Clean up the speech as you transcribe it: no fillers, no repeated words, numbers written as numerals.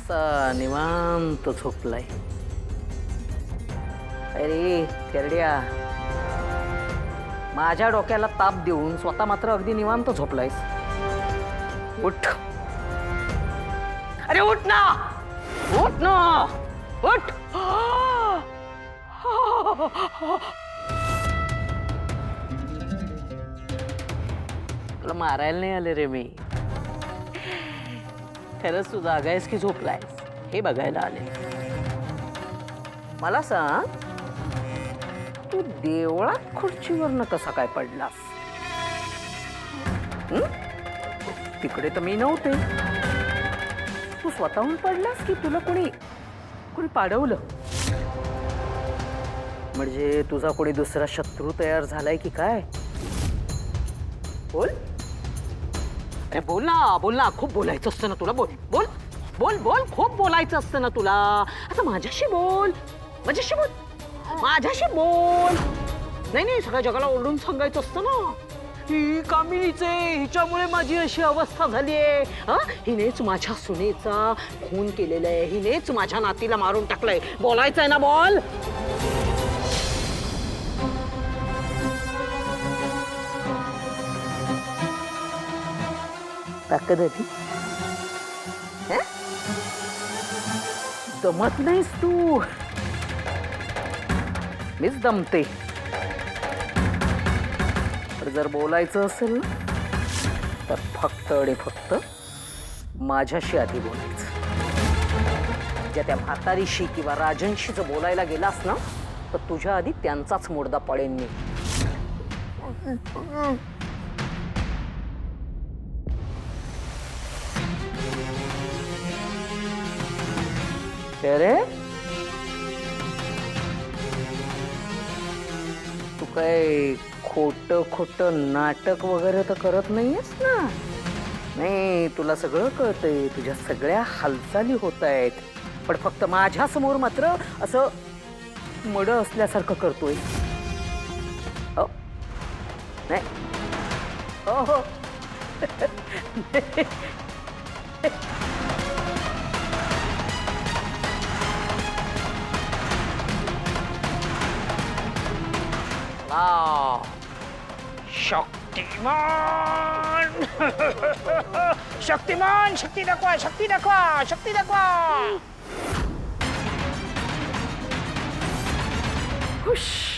असा निवांत झोपलाय. अरे केरड्या, माझ्या डोक्याला ताप देऊन स्वतः मात्र अगदी निवांत झोपलायस. उठ, अरे उठ ना, उठ ना, उठ. तुला मारायला नाही आले रे मी. खरंच तू जागा आहेस की झोपलायस हे बघायला आले. मला सांग, तू देवळात खुर्चीवरनं कसा काय पडलास? तिकडे तर मी नव्हते. तू स्वतःहून पडलास की तुला कोणी पाडवलं? म्हणजे तुझा कोणी दुसरा शत्रू तयार झालाय की काय? बोल, अरे बोल ना, बोल ना. खूप बोलायचं असतं ना तुला. बोल बोल बोल बोल, खूप बोलायचं असतं ना तुला. आता माझ्याशी बोल, माझ्याशी बोल, माझ्याशी बोल. नाही नाही, सगळ्या जगाला ओरडून सांगायचं असतं ना. ही कामिनीचे, हिच्यामुळे माझी अशी अवस्था झालीये. हिनेच माझ्या सुनेचा खून केलेला आहे, हिनेच माझ्या नातीला मारून टाकलंय. बोलायचं आहे ना, बोल. ताकद आहे, दमत नाहीस तू. मीच दमते. तर जर बोलायचं असेल ना, तर फक्त आणि फक्त माझ्याशी आधी बोलायचं. त्या म्हातारीशी किंवा राजनशी जर बोलायला गेलास ना, तर तुझ्या आधी त्यांचाच मुर्दा पडेन मी. अरे तू काय खोट नाटक वगैरे तर करत नाहीयेस ना? नाही, तुला सगळं कळतंय, तुझ्या सगळ्या हालचाली होत आहेत. पण फक्त माझ्या समोर मात्र असं मड असल्यासारखं करतोय. हो नाही, हो हो. शक्तिमान शक्तिमान, शक्ती दाखवा, शक्ती दाखवा, शक्ती दाखवा. हुश.